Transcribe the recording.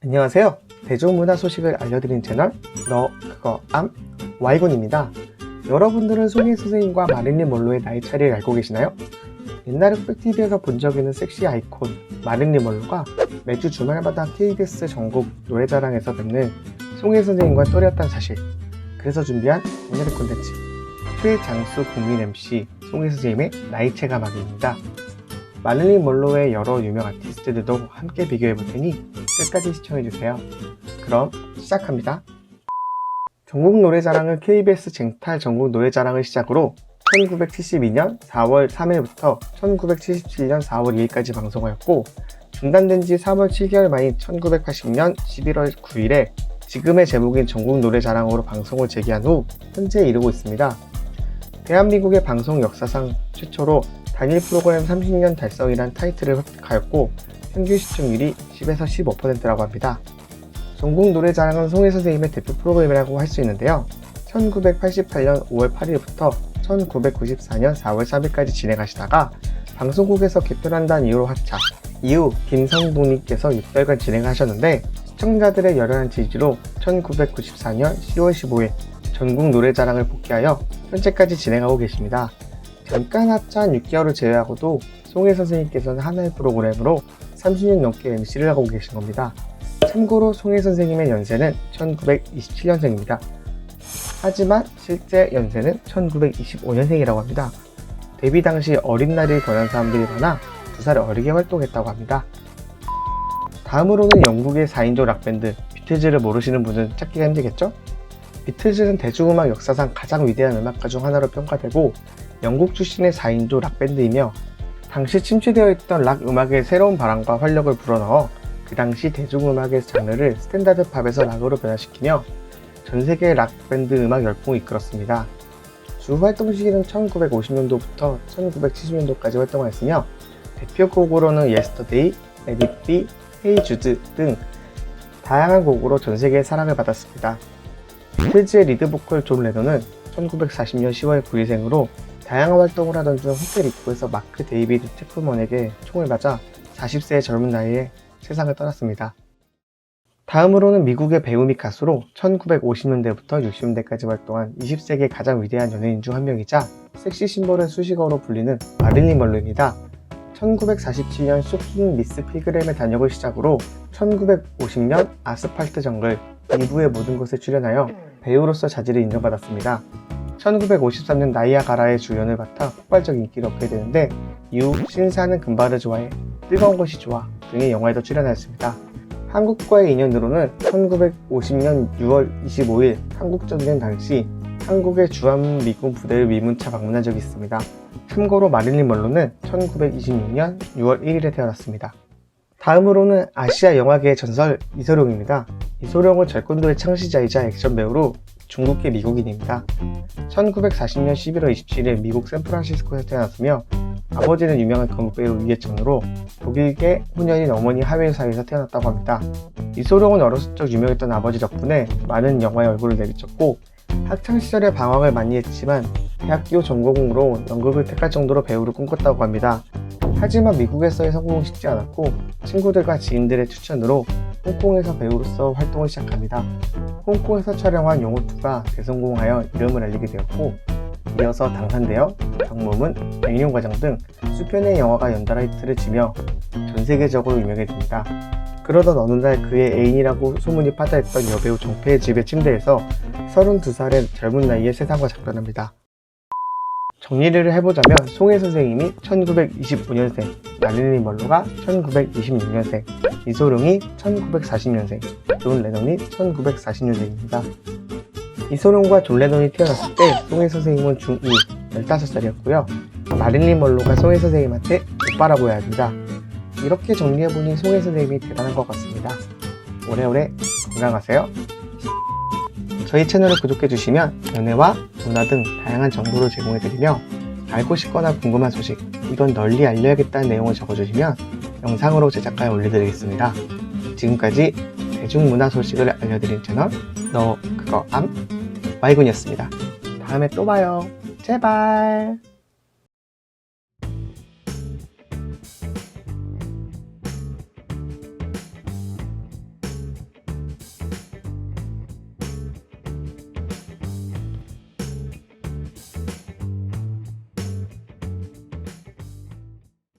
안녕하세요. 대중문화 소식을 알려드린 채널 너 그거 암 Y군입니다. 여러분들은 송혜 선생님과 마릴린 먼로의 나이 차이를 알고 계시나요? 옛날에 흑백TV에서 본 적 있는 섹시 아이콘 마릴린 먼로가 매주 주말마다 KBS 전국 노래자랑에서 뵙는 송혜 선생님과 또래였다는 사실. 그래서 준비한 오늘의 콘텐츠, 최장수 국민 MC 송혜 선생님의 나이 체감하기입니다. 마릴린 먼로의 여러 유명 아티스트들도 함께 비교해볼 테니 끝까지 시청해주세요. 그럼 시작합니다. 전국 노래자랑은 KBS 쟁탈 전국 노래자랑을 시작으로 1972년 4월 3일부터 1977년 4월 2일까지 방송하였고, 중단된 지 3월 7개월 만인 1980년 11월 9일에 지금의 제목인 전국 노래자랑으로 방송을 재개한 후 현재에 이르고 있습니다. 대한민국의 방송 역사상 최초로 단일 프로그램 30년 달성이란 타이틀을 획득하였고, 평균 시청률이 10에서 15%라고 합니다. 전국 노래자랑은 송혜 선생님의 대표 프로그램이라고 할 수 있는데요. 1988년 5월 8일부터 1994년 4월 3일까지 진행하시다가 방송국에서 개편한다는 이유로 하차, 이후 김성동님께서 6달간 진행하셨는데, 시청자들의 열혈한 지지로 1994년 10월 15일 전국 노래자랑을 복귀하여 현재까지 진행하고 계십니다. 잠깐 하차한 6개월을 제외하고도 송혜 선생님께서는 하나의 프로그램으로 30년 넘게 MC를 하고 계신 겁니다. 참고로 송혜 선생님의 연세는 1927년생입니다. 하지만 실제 연세는 1925년생이라고 합니다. 데뷔 당시 어린 나이를 권한 사람들이 많아 2살 어리게 활동했다고 합니다. 다음으로는 영국의 4인조 락밴드 비틀즈를 모르시는 분은 찾기가 힘들겠죠? 비틀즈는 대중음악 역사상 가장 위대한 음악가 중 하나로 평가되고, 영국 출신의 4인조 락밴드이며 당시 침체되어 있던 락 음악의 새로운 바람과 활력을 불어넣어 그 당시 대중음악의 장르를 스탠다드 팝에서 락으로 변화시키며 전세계 락밴드 음악 열풍을 이끌었습니다. 주 활동 시기는 1950년도부터 1970년도까지 활동하였으며 대표곡으로는 Yesterday, Let It Be, Hey Jude 등 다양한 곡으로 전세계의 사랑을 받았습니다. 비틀즈의 리드보컬 존 레논은 1940년 10월 9일생으로 다양한 활동을 하던 중 호텔 입구에서 마크 데이비드 체프먼에게 총을 맞아 40세의 젊은 나이에 세상을 떠났습니다. 다음으로는 미국의 배우 및 가수로 1950년대부터 60년대까지 활동한 20세기 가장 위대한 연예인 중 한 명이자 섹시 심볼의 수식어로 불리는 마릴린 먼로입니다. 1947년 쇼킹 미스 피그램의 단역을 시작으로 1950년 아스팔트 정글 2부의 모든 것에 출연하여 배우로서 자질을 인정받았습니다. 1953년 나이아가라의 주연을 맡아 폭발적 인기를 얻게 되는데, 이후 신사는 금발을 좋아해, 뜨거운 것이 좋아 등의 영화에도 출연하였습니다. 한국과의 인연으로는 1950년 6월 25일 한국전쟁 당시 한국의 주한미군 부대를 위문차 방문한 적이 있습니다. 참고로 마릴린 먼로는 1926년 6월 1일에 태어났습니다. 다음으로는 아시아 영화계의 전설 이소룡입니다. 이소룡은 절권도의 창시자이자 액션 배우로 중국계 미국인입니다. 1940년 11월 27일 미국 샌프란시스코에서 태어났으며, 아버지는 유명한 거국배우 이해찬으로 독일계 혼혈인 어머니 하웨이 사이에서 태어났다고 합니다. 이소룡은 어렸을 적 유명했던 아버지 덕분에 많은 영화에 얼굴을 내비쳤고, 학창시절에 방황을 많이 했지만 대학교 전공으로 연극을 택할 정도로 배우를 꿈꿨다고 합니다. 하지만 미국에서의 성공은 쉽지 않았고, 친구들과 지인들의 추천으로 홍콩에서 배우로서 활동을 시작합니다. 홍콩에서 촬영한 영호2가 대성공하여 이름을 알리게 되었고, 이어서 당산대역, 정모문, 백룡과정 등 수편의 영화가 연달아 히트를 치며 전세계적으로 유명해집니다. 그러던 어느 날 그의 애인이라고 소문이 파다했던 여배우 정태의 집의 침대에서 32살의 젊은 나이에 세상과 작별합니다. 정리를 해보자면 송혜 선생님이 1925년생, 마릴린 먼로가 1926년생, 이소룡이 1940년생, 존 레논이 1940년생입니다. 이소룡과 존 레논이 태어났을 때 송혜 선생님은 중2, 15살이었고요. 마릴린 먼로가 송혜 선생님한테 오빠라고 해야 합니다. 이렇게 정리해보니 송혜 선생님이 대단한 것 같습니다. 오래오래 건강하세요. 저희 채널을 구독해주시면 연애와 문화 등 다양한 정보를 제공해드리며, 알고 싶거나 궁금한 소식, 이건 널리 알려야겠다는 내용을 적어주시면 영상으로 제작하여 올려드리겠습니다. 지금까지 대중문화 소식을 알려드린 채널 너 그거 암 Y군이었습니다. 다음에 또 봐요. 제발.